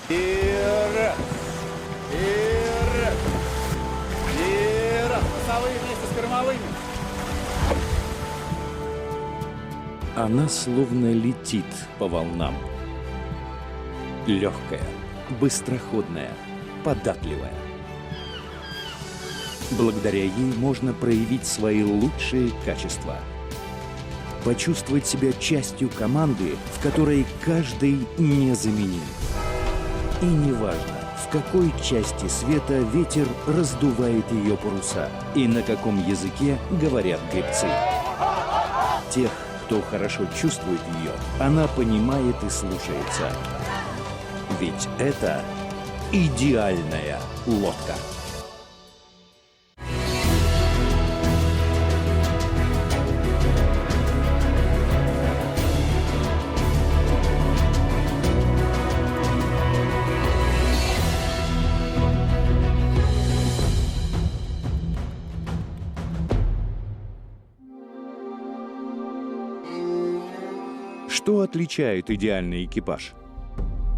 Носовые вместе с кормовыми. Она словно летит по волнам. Легкая, быстроходная, податливая. Благодаря ей можно проявить свои лучшие качества. Почувствовать себя частью команды, в которой каждый незаменим. И неважно, в какой части света ветер раздувает ее паруса и на каком языке говорят гребцы. Тех, кто хорошо чувствует ее, она понимает и слушается. Ведь это идеальная лодка. Что отличает идеальный экипаж?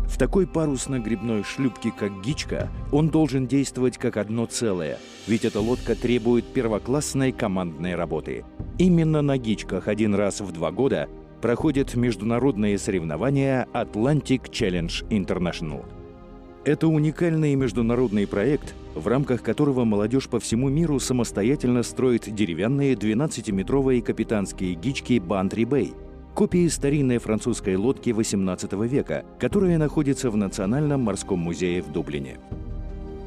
В такой парусно-гребной шлюпке, как «Гичка», он должен действовать как одно целое, ведь эта лодка требует первоклассной командной работы. Именно на «Гичках» один раз в 2 года проходят международные соревнования Atlantic Challenge International. Это уникальный международный проект, в рамках которого молодежь по всему миру самостоятельно строит деревянные 12-метровые капитанские гички «Бантри-Бэй», копии старинной французской лодки XVIII века, которая находится в Национальном морском музее в Дублине.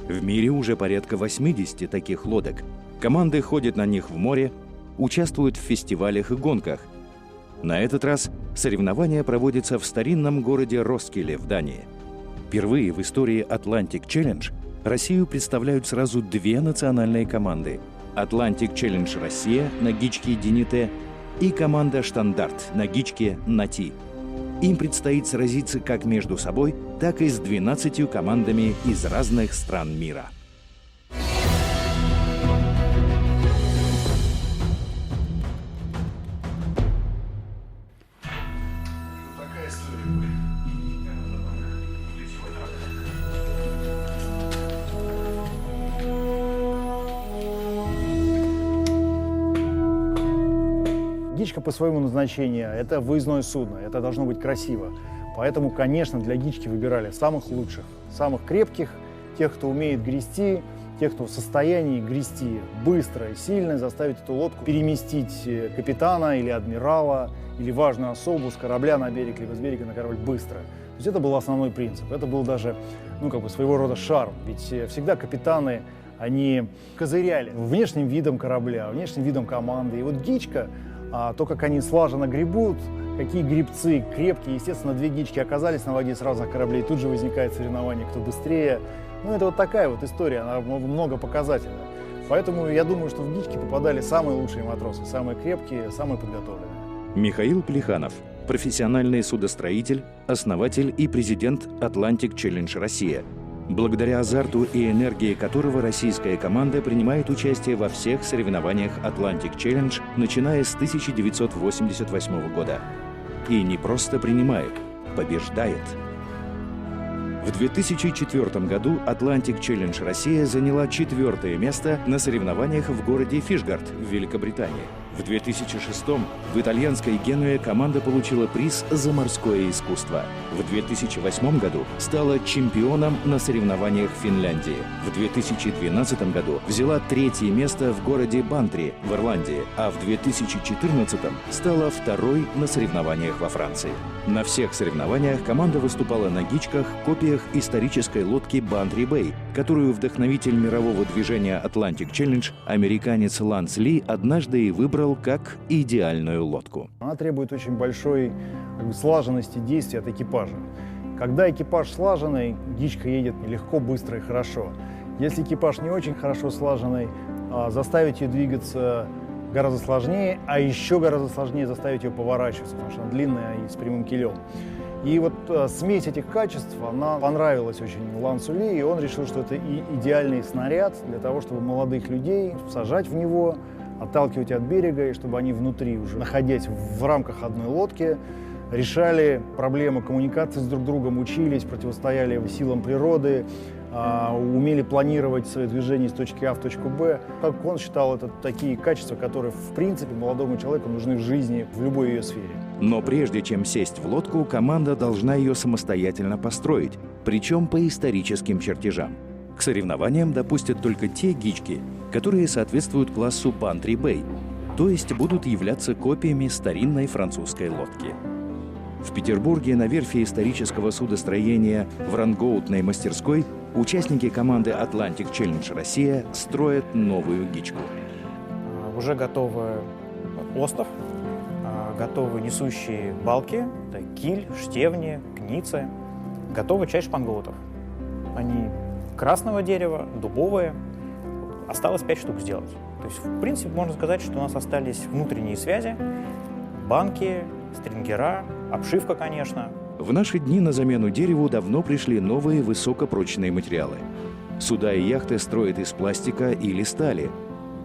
В мире уже порядка 80 таких лодок. Команды ходят на них в море, участвуют в фестивалях и гонках. На этот раз соревнования проводятся в старинном городе Роскиле в Дании. Впервые в истории Atlantic Challenge Россию представляют сразу 2 национальные команды – Atlantic Challenge Россия на гичке «Динité» и команда «Штандарт» на гичке «Нати». Им предстоит сразиться как между собой, так и с 12 командами из разных стран мира. Гичка по своему назначению – это выездное судно, это должно быть красиво. Поэтому, конечно, для гички выбирали самых лучших, самых крепких, тех, кто умеет грести, тех, кто в состоянии грести быстро и сильно, заставить эту лодку переместить капитана или адмирала, или важную особу с корабля на берег, либо с берега на корабль быстро. То есть это был основной принцип, это был даже, своего рода шарм, ведь всегда капитаны, они козыряли внешним видом корабля, внешним видом команды. И вот гичка, то, как они слаженно гребут, какие гребцы крепкие. Естественно, 2 гички оказались на воде с разных кораблей, тут же возникает соревнование, кто быстрее. Это вот такая вот история, она многопоказательна. Поэтому я думаю, что в гички попадали самые лучшие матросы, самые крепкие, самые подготовленные. Михаил Плеханов, профессиональный судостроитель, основатель и президент Atlantic Challenge Россия, благодаря азарту и энергии которого российская команда принимает участие во всех соревнованиях Atlantic Challenge, начиная с 1988 года. И не просто принимает, побеждает. В 2004 году Atlantic Challenge Россия заняла 4-е место на соревнованиях в городе Фишгард в Великобритании. В 2006 в итальянской Генуе команда получила приз за морское искусство. В 2008 году стала чемпионом на соревнованиях в Финляндии. В 2012 году взяла 3-е место в городе Бантри в Ирландии, а в 2014 стала 2-й на соревнованиях во Франции. На всех соревнованиях команда выступала на гичках, копиях исторической лодки Бантри-Бэй, которую вдохновитель мирового движения Atlantic Challenge, американец Ланс Ли, однажды и выбрал как идеальную лодку. Она требует очень большой слаженности действий от экипажа. Когда экипаж слаженный, гичка едет легко, быстро и хорошо. Если экипаж не очень хорошо слаженный, заставить ее двигаться гораздо сложнее, а еще гораздо сложнее заставить ее поворачиваться, потому что она длинная и с прямым килем. И вот смесь этих качеств, она понравилась очень Лансу Ли, и он решил, что это идеальный снаряд для того, чтобы молодых людей сажать в него, отталкивать от берега, и чтобы они внутри, уже находясь в рамках одной лодки, решали проблемы коммуникации с друг другом, учились, противостояли силам природы, умели планировать свои движения с точки А в точку Б. Как он считал, это такие качества, которые, в принципе, молодому человеку нужны в жизни, в любой ее сфере. Но прежде чем сесть в лодку, команда должна ее самостоятельно построить, причем по историческим чертежам. К соревнованиям допустят только те гички, которые соответствуют классу Бантри Бэй, то есть будут являться копиями старинной французской лодки. В Петербурге на верфи исторического судостроения в рангоутной мастерской участники команды Atlantic Challenge Россия строят новую гичку. Уже готовы остов, готовы несущие балки, это киль, штевни, кницы, готовы часть шпангоутов. Они красного дерева, дубовые. Осталось 5 штук сделать. То есть, в принципе, можно сказать, что у нас остались внутренние связи, банки, стрингера, обшивка, конечно. В наши дни на замену дереву давно пришли новые высокопрочные материалы. Суда и яхты строят из пластика или стали.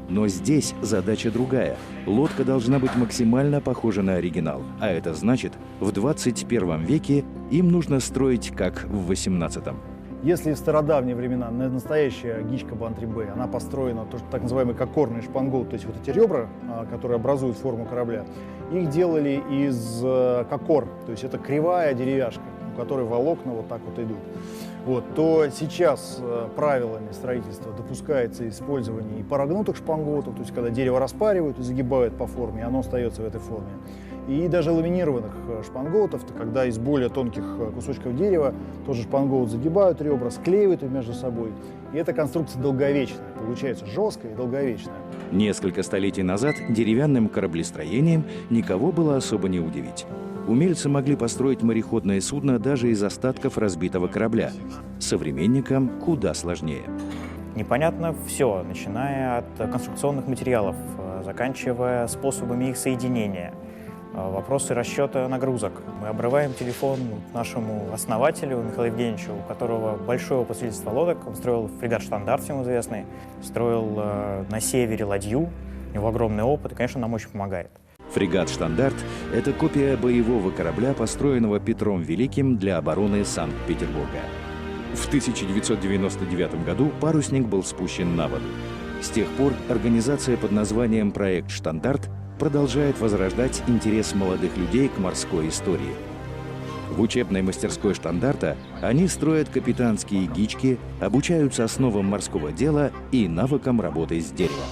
Но здесь задача другая. Лодка должна быть максимально похожа на оригинал. А это значит, в 21 веке им нужно строить как в 18-м. Если в стародавние времена настоящая гичка Бантри Бэй, она построена, так называемый кокорный шпангоут, то есть вот эти ребра, которые образуют форму корабля, их делали из кокор, то есть это кривая деревяшка, у которой волокна вот так вот идут. Вот, то сейчас правилами строительства допускается использование и парогнутых шпангоутов, то есть когда дерево распаривают и загибают по форме, оно остается в этой форме. И даже ламинированных шпангоутов, когда из более тонких кусочков дерева тоже шпангоут загибают ребра, склеивают их между собой. И эта конструкция долговечная, получается жесткая и долговечная. Несколько столетий назад деревянным кораблестроением никого было особо не удивить. Умельцы могли построить мореходное судно даже из остатков разбитого корабля. Современникам куда сложнее. Непонятно все, начиная от конструкционных материалов, заканчивая способами их соединения. Вопросы расчета нагрузок. Мы обрываем телефон нашему основателю Михаилу Евгеньевичу, у которого большой опыт строительства лодок. Он строил фрегат «Штандарт», всем известный, строил на севере ладью. У него огромный опыт и, конечно, нам очень помогает. Фрегат «Штандарт» — это копия боевого корабля, построенного Петром Великим для обороны Санкт-Петербурга. В 1999 году парусник был спущен на воду. С тех пор организация под названием «Проект Штандарт» продолжает возрождать интерес молодых людей к морской истории. В учебной мастерской «Штандарта» они строят капитанские гички, обучаются основам морского дела и навыкам работы с деревом.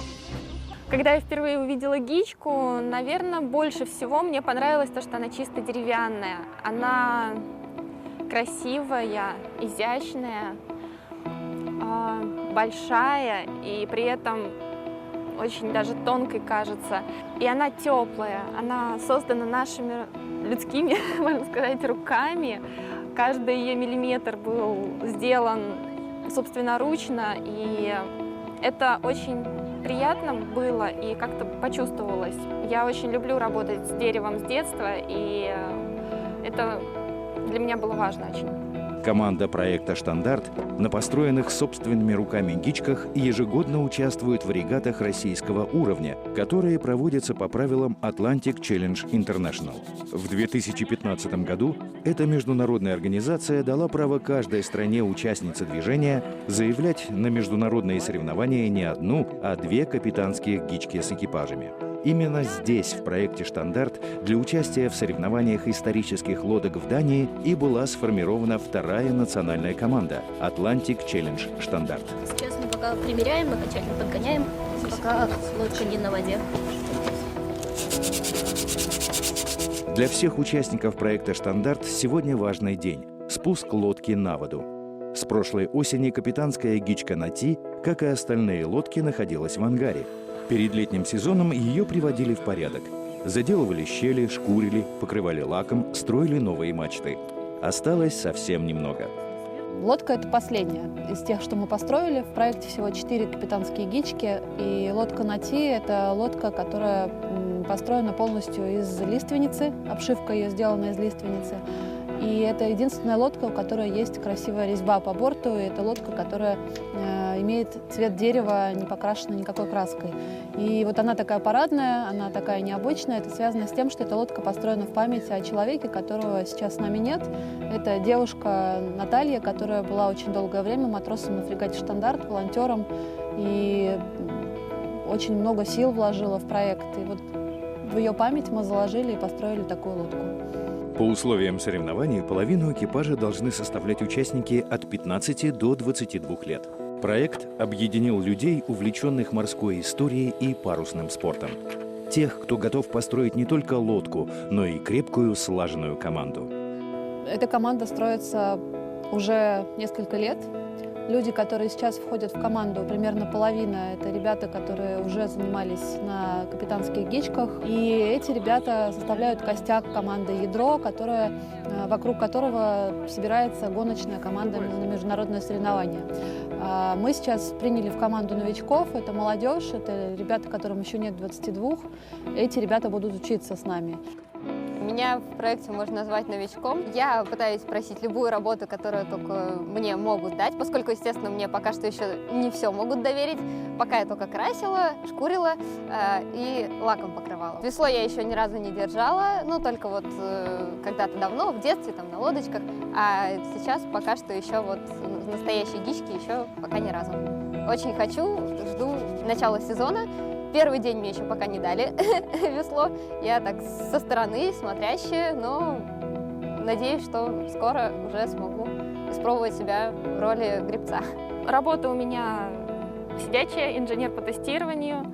Когда я впервые увидела гичку, наверное, больше всего мне понравилось то, что она чисто деревянная. Она красивая, изящная, большая и при этом очень даже тонкой кажется. И она теплая, она создана нашими людскими, можно сказать, руками. Каждый ее миллиметр был сделан собственноручно, и это очень приятно было и как-то почувствовалось. Я очень люблю работать с деревом с детства, и это для меня было важно очень. Команда проекта «Штандарт» на построенных собственными руками гичках ежегодно участвует в регатах российского уровня, которые проводятся по правилам Atlantic Challenge International. В 2015 году эта международная организация дала право каждой стране-участнице движения заявлять на международные соревнования не одну, а 2 капитанские гички с экипажами. Именно здесь, в проекте «Штандарт», для участия в соревнованиях исторических лодок в Дании и была сформирована вторая национальная команда – Atlantic Challenge Штандарт. Сейчас мы пока примеряем, мы качательно подгоняем, пока лодка не на воде. Для всех участников проекта «Штандарт» сегодня важный день – спуск лодки на воду. С прошлой осени капитанская гичка «Нати», как и остальные лодки, находилась в ангаре. Перед летним сезоном ее приводили в порядок. Заделывали щели, шкурили, покрывали лаком, строили новые мачты. Осталось совсем немного. Лодка – это последняя из тех, что мы построили. В проекте всего 4 капитанские гички. И лодка «Нати» – это лодка, которая построена полностью из лиственницы. Обшивка ее сделана из лиственницы. И это единственная лодка, у которой есть красивая резьба по борту. И это лодка, которая имеет цвет дерева, не покрашена никакой краской. И вот она такая парадная, она такая необычная. Это связано с тем, что эта лодка построена в память о человеке, которого сейчас с нами нет. Это девушка Наталья, которая была очень долгое время матросом на фрегате «Штандарт», волонтером. И очень много сил вложила в проект. И вот в ее память мы заложили и построили такую лодку. По условиям соревнований половину экипажа должны составлять участники от 15 до 22 лет. Проект объединил людей, увлеченных морской историей и парусным спортом. Тех, кто готов построить не только лодку, но и крепкую, слаженную команду. Эта команда строится уже несколько лет. Люди, которые сейчас входят в команду, примерно половина, это ребята, которые уже занимались на капитанских гичках. И эти ребята составляют костяк команды «Ядро», вокруг которого собирается гоночная команда на международное соревнование. Мы сейчас приняли в команду новичков, это молодежь, это ребята, которым еще нет 22. Эти ребята будут учиться с нами. Меня в проекте можно назвать новичком. Я пытаюсь просить любую работу, которую только мне могут дать, поскольку, естественно, мне пока что еще не все могут доверить. Пока я только красила, шкурила и лаком покрывала. Весло я еще ни разу не держала, ну только вот когда-то давно, в детстве, там на лодочках. А сейчас пока что еще вот настоящие гички еще пока ни разу. Очень хочу, жду начала сезона. Первый день мне еще пока не дали весло. Я так со стороны смотрящая, но надеюсь, что скоро уже смогу испробовать себя в роли гребца. Работа у меня сидячая, инженер по тестированию.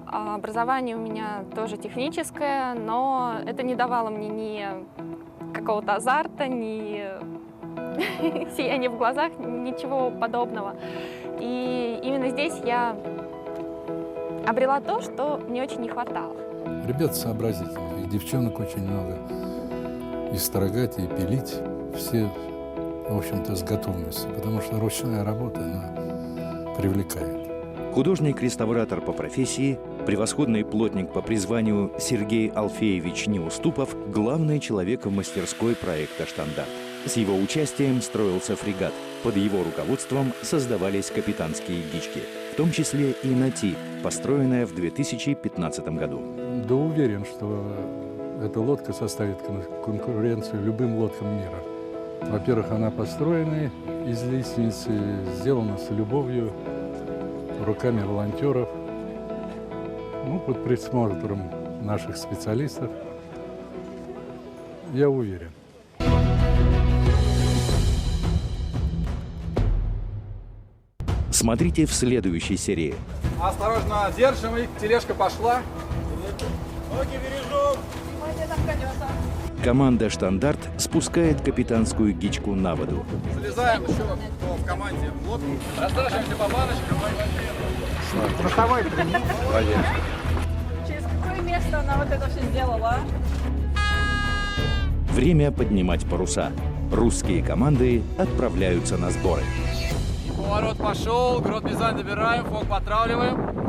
Образование у меня тоже техническое, но это не давало мне ни какого-то азарта, ни сияния в глазах, ничего подобного. И именно здесь я обрела то, что мне очень не хватало. Ребята сообразительные, и девчонок очень много. И строгать, и пилить все, в общем-то, с готовностью, потому что ручная работа, она привлекает. Художник-реставратор по профессии, превосходный плотник по призванию Сергей Алфеевич Неуступов – главный человек в мастерской проекта «Штандарт». С его участием строился фрегат. Под его руководством создавались капитанские гички, в том числе и «Нати», построенная в 2015 году. Да уверен, что эта лодка составит конкуренцию любым лодкам мира. Во-первых, она построена из лиственницы, сделана с любовью, руками волонтеров, под присмотром наших специалистов. Я уверен. Смотрите в следующей серии. Осторожно, держим их, тележка пошла. Ноги бережем. Команда «Штандарт» спускает капитанскую гичку на воду. Залезаем еще кто в команде в лодку. Рассаживаемся по баночкам. Через какое место она вот это все сделала? Время поднимать паруса. Русские команды отправляются на сборы. Поворот пошел, грот мизань добираем, фок потравливаем.